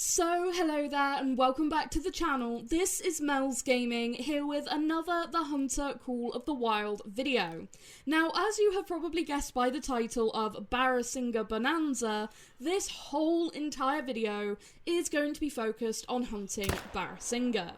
So hello there and welcome back to the channel. This is Mels Gaming here with another The Hunter Call of the Wild video. Now, as you have probably guessed by the title of Barasingha Bonanza, this whole entire video is going to be focused on hunting Barasingha.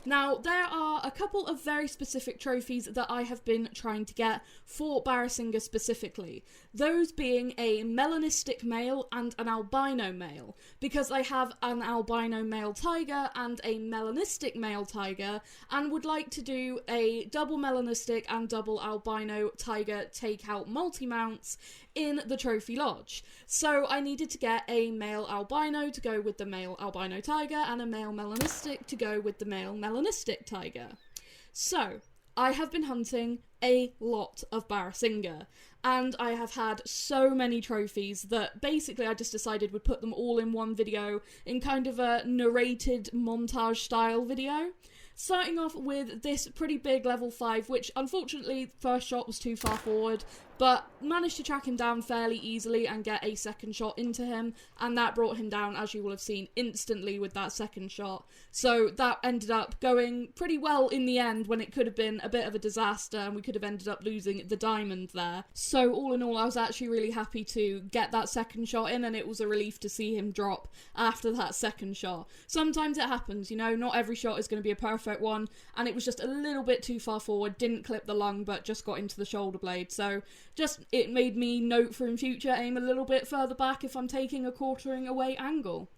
Now, there are a couple of very specific trophies that I have been trying to get for Barasingha specifically, those being a melanistic male and an albino male, because I have an albino male tiger and a melanistic male tiger, and would like to do a double melanistic and double albino tiger takeout multi-mounts in the trophy lodge. So I needed to get a male albino to go with the male albino tiger and a male melanistic to go with the male melanistic tiger. So I have been hunting a lot of Barasingha, and I have had so many trophies that basically I just decided would put them all in one video in kind of a narrated montage style video. Starting off with this pretty big level 5, which unfortunately first shot was too far forward, but managed to track him down fairly easily and get a second shot into him, and that brought him down, as you will have seen, instantly with that second shot. So that ended up going pretty well in the end, when it could have been a bit of a disaster and we could have ended up losing the diamond there. So all in all, I was actually really happy to get that second shot in, and it was a relief to see him drop after that second shot. Sometimes it happens, you know, not every shot is going to be a perfect one, and it was just a little bit too far forward, didn't clip the lung but just got into the shoulder blade, so just it made me note for in future aim a little bit further back if I'm taking a quartering away angle.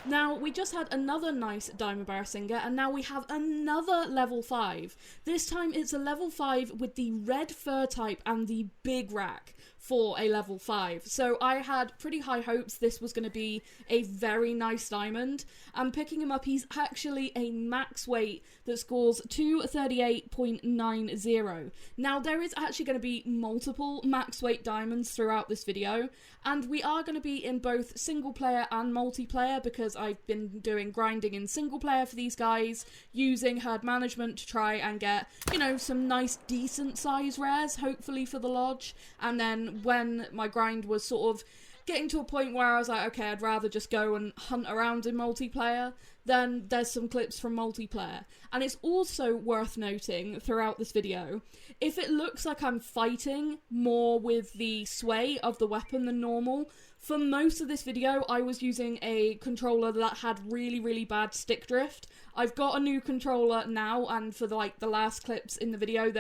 Now, we just had another nice Diamond Barasingha, and now we have another level 5. This time it's a level 5 with the red fur type and the big rack for a level 5. So I had pretty high hopes this was going to be a very nice diamond, and picking him up, he's actually a max weight that scores 238.90. Now, there is actually going to be multiple max weight diamonds throughout this video, and we are going to be in both single player and multiplayer, because I've been doing grinding in single player for these guys, using herd management to try and get, you know, some nice decent size rares, hopefully for the lodge. And then when my grind was sort of getting to a point where I was like, okay, I'd rather just go and hunt around in multiplayer, then there's some clips from multiplayer. And it's also worth noting throughout this video, if it looks like I'm fighting more with the sway of the weapon than normal, for most of this video I was using a controller that had really bad stick drift. I've got a new controller now, and for the last clips in the video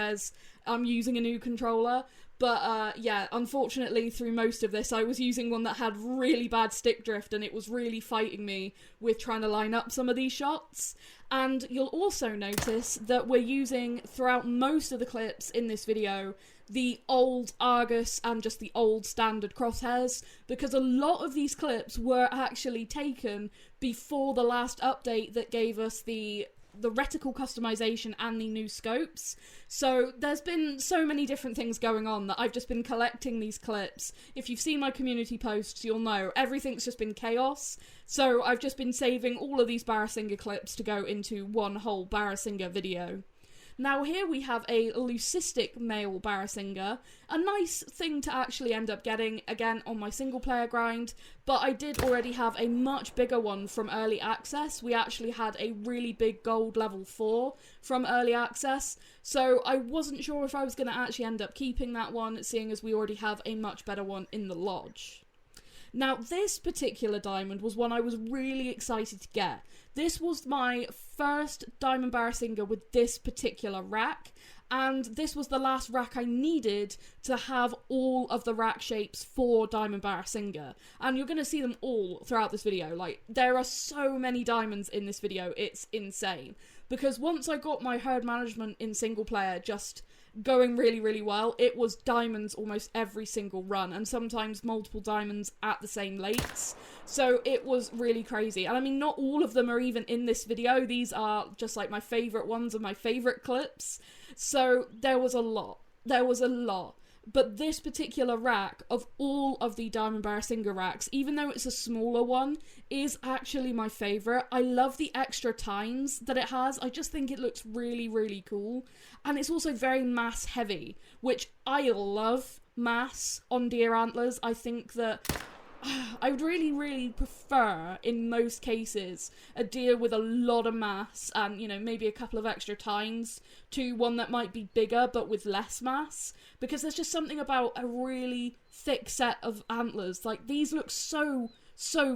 I'm using a new controller. But yeah, unfortunately through most of this I was using one that had really bad stick drift, and it was really fighting me with trying to line up some of these shots. And you'll also notice that we're using, throughout most of the clips in this video, the old Argus and just the old standard crosshairs, because a lot of these clips were actually taken before the last update that gave us the reticle customization and the new scopes. So there's been so many different things going on that I've just been collecting these clips. If you've seen my community posts, you'll know everything's just been chaos. So I've just been saving all of these Barasingha clips to go into one whole Barasingha video. Now here we have a leucistic male Barasingha, a nice thing to actually end up getting, again, on my single player grind, but I did already have a much bigger one from early access. We actually had a really big gold level 4 from early access, so I wasn't sure if I was going to actually end up keeping that one, seeing as we already have a much better one in the lodge. Now, this particular diamond was one I was really excited to get. This was my first Diamond Barasingha with this particular rack, and this was the last rack I needed to have all of the rack shapes for Diamond Barasingha. And you're going to see them all throughout this video. Like, there are so many diamonds in this video, it's insane. Because once I got my herd management in single player just going really well, it was diamonds almost every single run, and sometimes multiple diamonds at the same lakes. So it was really crazy. And I mean, not all of them are even in this video. These are just like my favourite ones of my favourite clips. So there was a lot. There was a lot. But this particular rack, of all of the Diamond Barasingha racks, even though it's a smaller one, is actually my favourite. I love the extra tines that it has. I just think it looks really cool. And it's also very mass heavy, which I love mass on deer antlers. I think that I would really, really prefer, in most cases, a deer with a lot of mass and, you know, maybe a couple of extra tines to one that might be bigger but with less mass, because there's just something about a really thick set of antlers. Like, these look so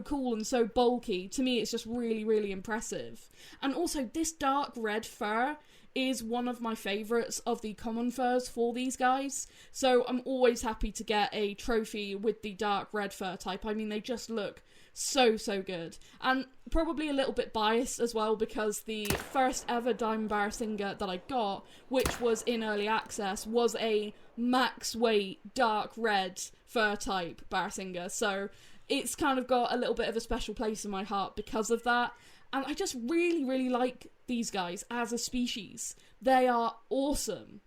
cool and so bulky. To me, it's just really, really impressive. And also, this dark red fur is one of my favourites of the common furs for these guys, so I'm always happy to get a trophy with the dark red fur type. I mean, they just look so good, and probably a little bit biased as well, because the first ever Diamond Barasingha that I got, which was in early access, was a max weight dark red fur type Barasingha, so it's kind of got a little bit of a special place in my heart because of that. And I just really, really like these guys as a species. They are awesome.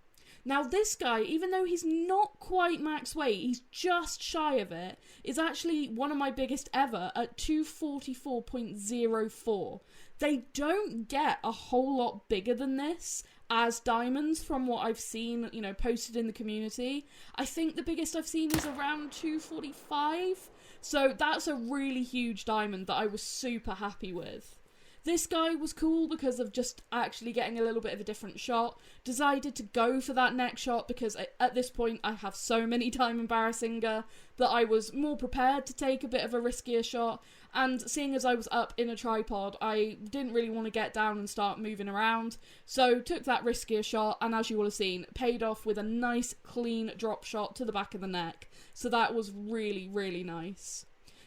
Now, this guy, even though he's not quite max weight, he's just shy of it, is actually one of my biggest ever at 244.04. They don't get a whole lot bigger than this as diamonds from what I've seen, you know, posted in the community. I think the biggest I've seen is around 245. So that's a really huge diamond that I was super happy with. This guy was cool because of just actually getting a little bit of a different shot. Decided to go for that next shot because at this point I have so many Diamond Barasingha that I was more prepared to take a bit of a riskier shot. And seeing as I was up in a tripod, I didn't really want to get down and start moving around. So took that riskier shot, and as you will have seen, paid off with a nice clean drop shot to the back of the neck. So that was really, really nice.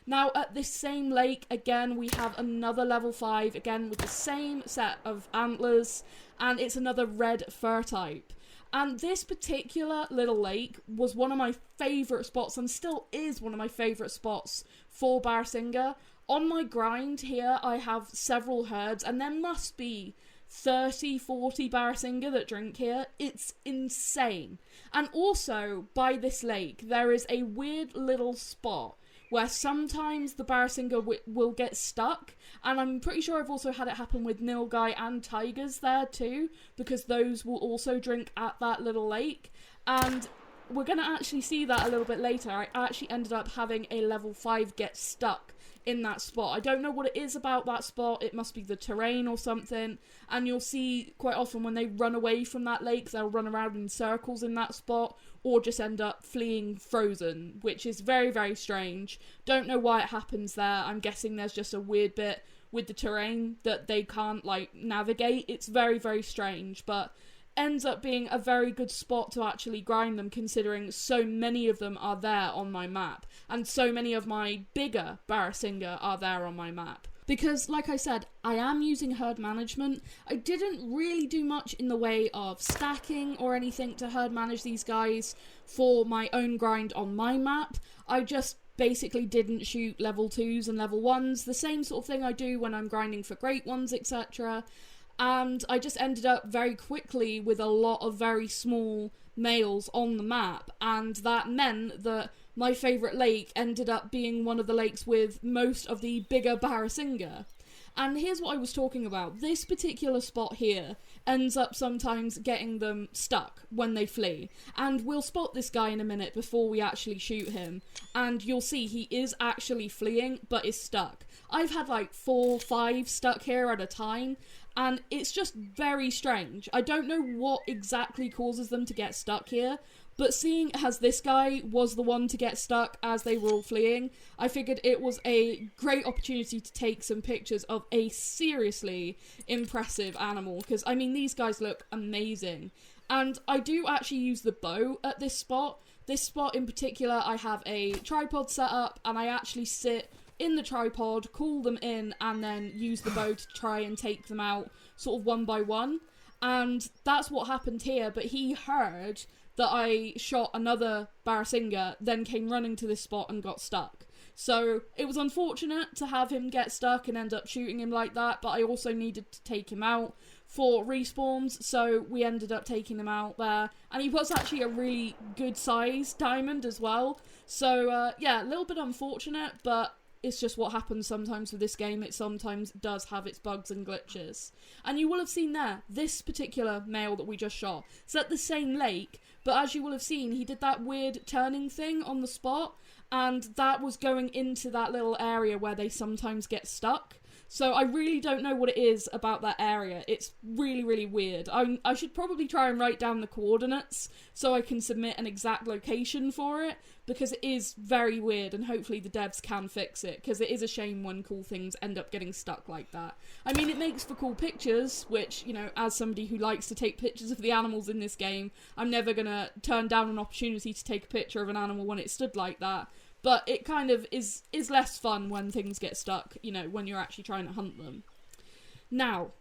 Now, at this same lake, again, we have another level 5, again, with the same set of antlers, and it's another red fur type. And this particular little lake was one of my favourite spots, and still is one of my favourite spots for Barasingha. On my grind here, I have several herds, and there must be 30, 40 Barasingha that drink here. It's insane. And also, by this lake, there is a weird little spot where sometimes the Barasingha will get stuck, and I'm pretty sure I've also had it happen with nilgai and tigers there too, because those will also drink at that little lake, and we're going to actually see that a little bit later. I actually ended up having a level 5 get stuck in that spot. I don't know what it is about that spot, it must be the terrain or something, and you'll see quite often when they run away from that lake, they'll run around in circles in that spot, or just end up fleeing frozen, which is very, very strange. Don't know why it happens there. I'm guessing there's just a weird bit with the terrain that they can't, like, navigate. It's very, very strange, but ends up being a very good spot to actually grind them, considering so many of them are there on my map, and so many of my bigger Barasingha are there on my map. Because, like I said, I am using herd management. I didn't really do much in the way of stacking or anything to herd manage these guys for my own grind on my map. I just basically didn't shoot level 2s and level 1s, the same sort of thing I do when I'm grinding for great ones, etc. And I just ended up very quickly with a lot of very small males on the map, and that meant that my favourite lake ended up being one of the lakes with most of the bigger Barasingha. And here's what I was talking about. This particular spot here ends up sometimes getting them stuck when they flee. And we'll spot this guy in a minute before we actually shoot him. And you'll see he is actually fleeing, but is stuck. I've had like 4, 5 stuck here at a time, and it's just very strange. I don't know what exactly causes them to get stuck here, but seeing as this guy was the one to get stuck as they were all fleeing, I figured it was a great opportunity to take some pictures of a seriously impressive animal, because, I mean, these guys look amazing. And I do actually use the bow at this spot. This spot in particular, I have a tripod set up, and I actually sit in the tripod, call them in, and then use the bow to try and take them out sort of one by one. And that's what happened here, but he heard that I shot another Barasingha, then came running to this spot and got stuck. So it was unfortunate to have him get stuck and end up shooting him like that, but I also needed to take him out for respawns, so we ended up taking him out there. And he was actually a really good size diamond as well. So yeah, a little bit unfortunate, but it's just what happens sometimes with this game. It sometimes does have its bugs and glitches. And you will have seen there, this particular male that we just shot, it's at the same lake, but as you will have seen, he did that weird turning thing on the spot, and that was going into that little area where they sometimes get stuck. So I really don't know what it is about that area. It's really, really weird. I should probably try and write down the coordinates so I can submit an exact location for it, because it is very weird, and hopefully the devs can fix it, because it is a shame when cool things end up getting stuck like that. I mean, it makes for cool pictures, which, you know, as somebody who likes to take pictures of the animals in this game, I'm never gonna turn down an opportunity to take a picture of an animal when it stood like that. But it kind of is less fun when things get stuck, you know, when you're actually trying to hunt them. Now,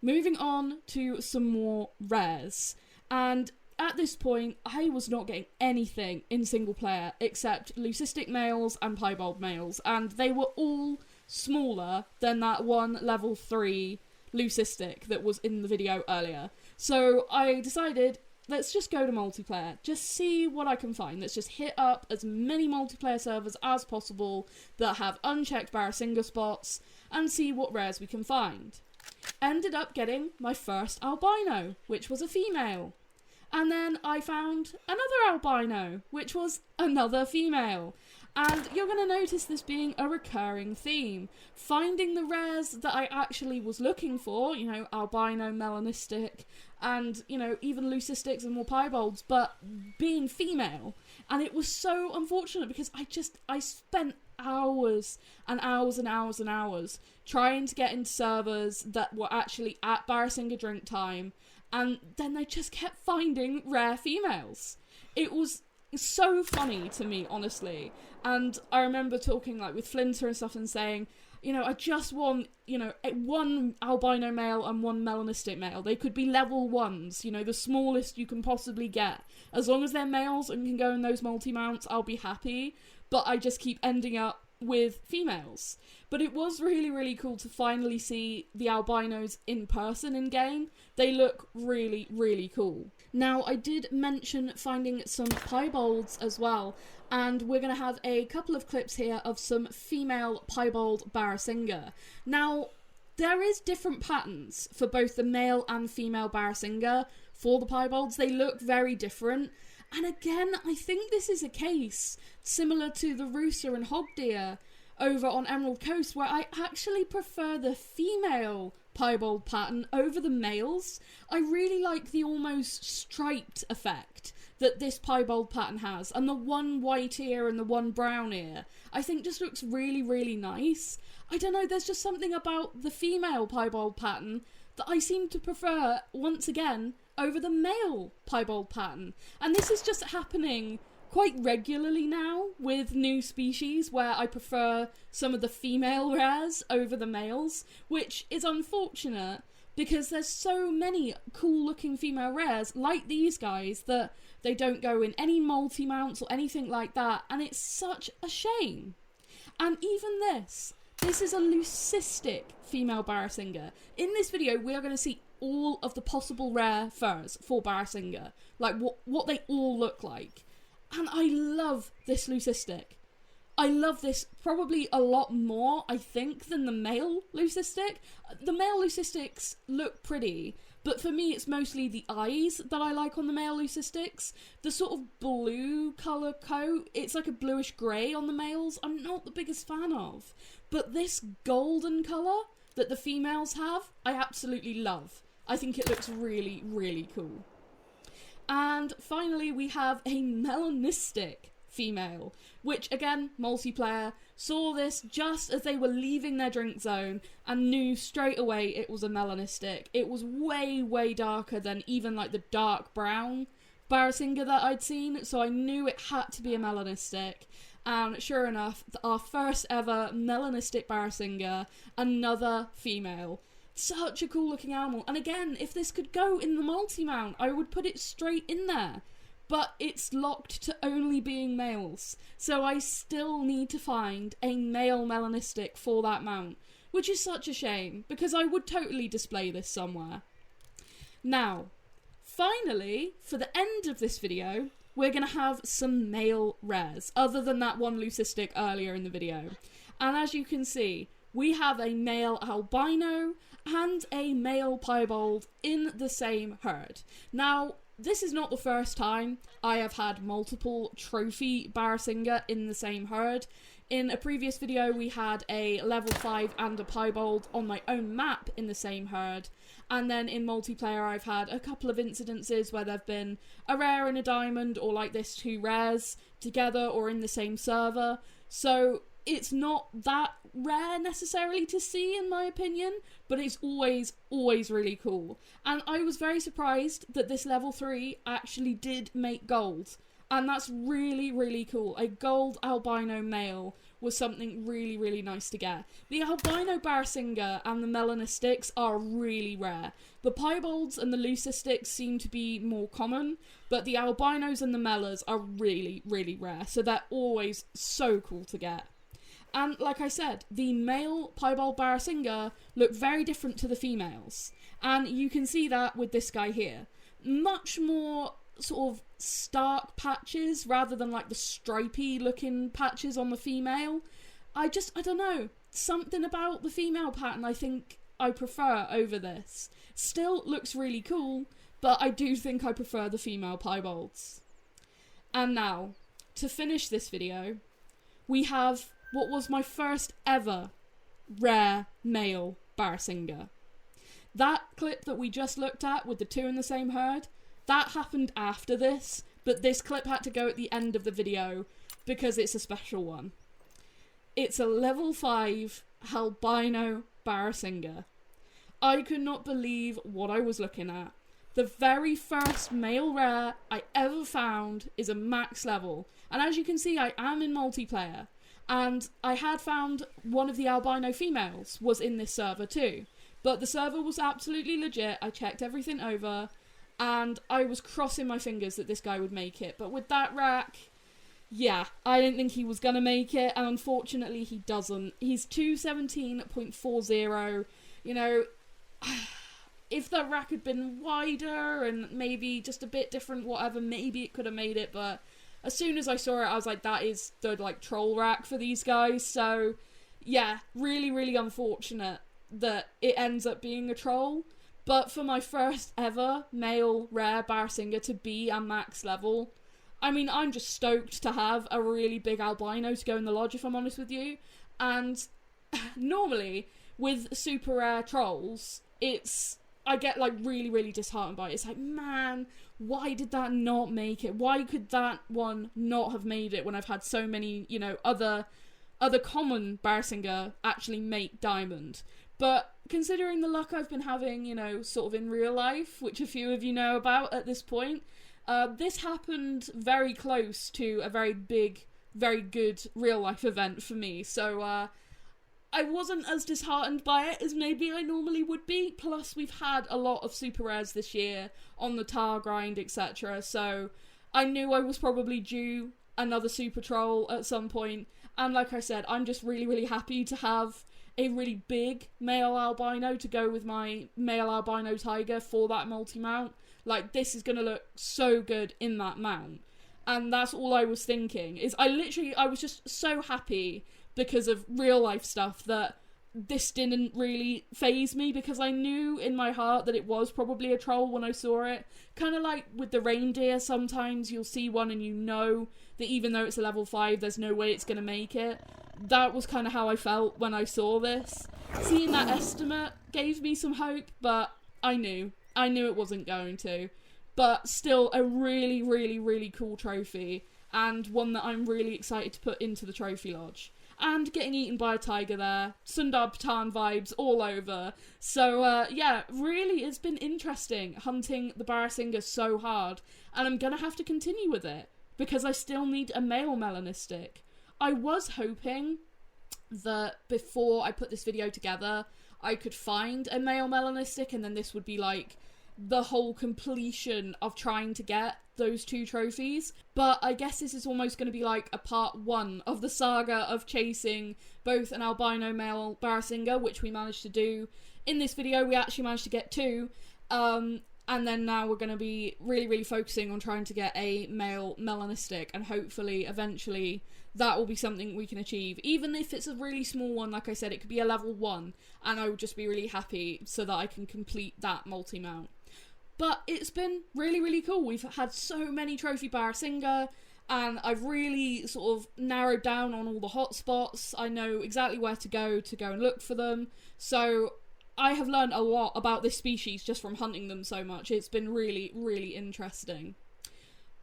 moving on to some more rares. And at this point, I was not getting anything in single player except leucistic males and piebald males. And they were all smaller than that one level 3 leucistic that was in the video earlier. So I decided, let's just go to multiplayer. Just see what I can find. Let's just hit up as many multiplayer servers as possible that have unchecked Barasingha spots and see what rares we can find. Ended up getting my first albino, which was a female. And then I found another albino, which was another female. And you're going to notice this being a recurring theme. Finding the rares that I actually was looking for, you know, albino, melanistic, and, you know, even leucistics and more piebalds, but being female. And it was so unfortunate because I spent hours and hours and hours and hours trying to get into servers that were actually at Barasingha drink time, and then they just kept finding rare females. It was so funny to me, honestly. And I remember talking like with Flinter and stuff and saying, you know, I just want, you know, one albino male and one melanistic male. They could be level 1s, you know, the smallest you can possibly get. As long as they're males and can go in those multi-mounts, I'll be happy. But I just keep ending up with females. But it was really, really cool to finally see the albinos in person in game. They look really, really cool. Now, I did mention finding some piebalds as well, and we're going to have a couple of clips here of some female piebald Barasingha. Now, there is different patterns for both the male and female Barasingha for the piebalds. They look very different. And again, I think this is a case similar to the rooster and hog deer over on Emerald Coast, where I actually prefer the female piebald pattern over the males. I really like the almost striped effect that this piebald pattern has, and the one white ear and the one brown ear I think just looks really, really nice. I don't know, there's just something about the female piebald pattern that I seem to prefer, once again, over the male piebald pattern. And this is just happening quite regularly now with new species, where I prefer some of the female rares over the males, which is unfortunate because there's so many cool looking female rares like these guys that they don't go in any multi-mounts or anything like that, and it's such a shame. And even this is a leucistic female Barasingha. In this video we are going to see all of the possible rare furs for Barasingha, like what they all look like. And I love this leucistic. I love this probably a lot more, I think, than the male leucistic. The male leucistics look pretty, but for me it's mostly the eyes that I like on the male leucistics. The sort of blue colour coat, it's like a bluish grey on the males, I'm not the biggest fan of. But this golden colour that the females have, I absolutely love. I think it looks really, really cool. And finally we have a melanistic female, which again, multiplayer, saw this just as they were leaving their drink zone and knew straight away it was a melanistic. It was way, way darker than even like the dark brown Barasingha that I'd seen, so I knew it had to be a melanistic. And sure enough, our first ever melanistic Barasingha, another female. Such a cool looking animal. And again, if this could go in the multi-mount, I would put it straight in there. But it's locked to only being males. So I still need to find a male melanistic for that mount, which is such a shame, because I would totally display this somewhere. Now, finally, for the end of this video, we're going to have some male rares, other than that one leucistic earlier in the video. And as you can see, we have a male albino and a male piebald in the same herd. Now, this is not the first time I have had multiple trophy Barasingha in the same herd. In a previous video, we had a level 5 and a piebald on my own map in the same herd. And then in multiplayer, I've had a couple of incidences where there've been a rare and a diamond, or like this, 2 rares together or in the same server. So it's not that rare necessarily to see, in my opinion, but it's always really cool. And I was very surprised that this level 3 actually did make gold. And that's really cool. A gold albino male was something really nice to get. The albino Barasingha and the melanistics are really rare. The piebalds and the leucistics seem to be more common, but the albinos and the melas are really rare, so they're always so cool to get. And like I said, the male piebald Barasingha look very different to the females, and you can see that with this guy here. Much more sort of stark patches rather than like the stripy looking patches on the female. I don't know, something about the female pattern I think I prefer over this. Still looks really cool, but I do think I prefer the female piebalds. And now, to finish this video, we have what was my first ever rare male Barasingha. That clip that we just looked at with the 2 in the same herd, that happened after this, but this clip had to go at the end of the video because it's a special one. It's a level 5 albino Barasingha. I could not believe what I was looking at. The very first male rare I ever found is a max level, and as you can see, I am in multiplayer, and I had found one of the albino females was in this server too, but the server was absolutely legit. I checked everything over, and I was crossing my fingers that this guy would make it. But with that rack, yeah, I didn't think he was going to make it, and unfortunately he doesn't. He's 217.40, you know, if the rack had been wider and maybe just a bit different, whatever, maybe it could have made it, but as soon as I saw it, I was like, that is the, like, troll rack for these guys, so, yeah, really unfortunate that it ends up being a troll. But for my first ever male rare Barasingha to be at max level, I mean, I'm just stoked to have a really big albino to go in the lodge, if I'm honest with you. And normally, with super rare trolls, I get like really disheartened by it. It's like, man, why did that not make it? Why could that one not have made it when I've had so many, you know, other common Barasingha actually make diamond? But considering the luck I've been having, you know, sort of in real life, which a few of you know about at this point, this happened very close to a very big, very good real life event for me. So I wasn't as disheartened by it as maybe I normally would be. Plus, we've had a lot of super rares this year on the tar grind, etc. So I knew I was probably due another super troll at some point. And like I said, I'm just really happy to have a really big male albino to go with my male albino tiger for that multi-mount. Like, this is gonna look so good in that mount. And that's all I was thinking, is I was just so happy because of real life stuff that this didn't really faze me, because I knew in my heart that it was probably a troll when I saw it. Kind of like with the reindeer, sometimes you'll see one and you know that even though it's a level 5, there's no way it's gonna make it. That was kind of how I felt when I saw this. Seeing that estimate gave me some hope, but I knew it wasn't going to. But still a really cool trophy, and one that I'm really excited to put into the trophy lodge. And getting eaten by a tiger there, Sundarpatan vibes all over. So yeah, really it's been interesting hunting the Barasingha so hard, and I'm gonna have to continue with it, because I still need a male melanistic. I was hoping that before I put this video together, I could find a male melanistic, and then this would be like the whole completion of trying to get those 2 trophies. But I guess this is almost going to be like a part 1 of the saga of chasing both an albino male Barasingha, which we managed to do. In this video, we actually managed to get 2. And then now we're going to be really focusing on trying to get a male melanistic, and hopefully eventually that will be something we can achieve. Even if it's a really small one, like I said, it could be a level 1, and I would just be really happy so that I can complete that multi-mount. But it's been really, really cool. We've had so many trophy Barasingha, and I've really sort of narrowed down on all the hotspots. I know exactly where to go and look for them. So I have learned a lot about this species just from hunting them so much. It's been really, really interesting.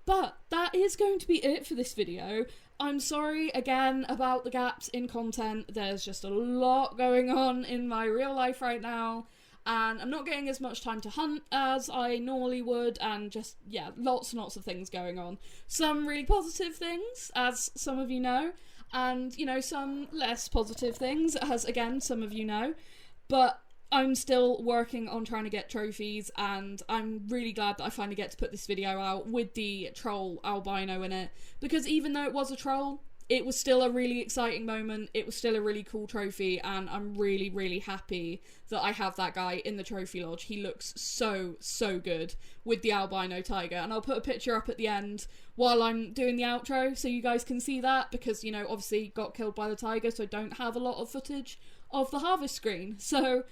But that is going to be it for this video. I'm sorry again about the gaps in content. There's just a lot going on in my real life right now, and I'm not getting as much time to hunt as I normally would, and just, yeah, lots and lots of things going on. Some really positive things, as some of you know, and, you know, some less positive things, as, again, some of you know. But I'm still working on trying to get trophies, and I'm really glad that I finally get to put this video out with the troll albino in it, because even though it was a troll, it was still a really exciting moment, it was still a really cool trophy, and I'm really, really happy that I have that guy in the trophy lodge. He looks so, so good with the albino tiger, and I'll put a picture up at the end while I'm doing the outro so you guys can see that, because, you know, obviously got killed by the tiger, so I don't have a lot of footage of the harvest screen. So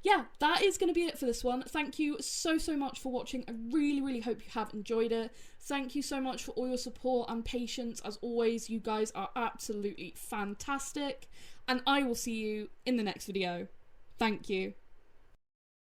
yeah, that is going to be it for this one. Thank you so, so much for watching. I really, really hope you have enjoyed it. Thank you so much for all your support and patience. As always, you guys are absolutely fantastic. And I will see you in the next video. Thank you.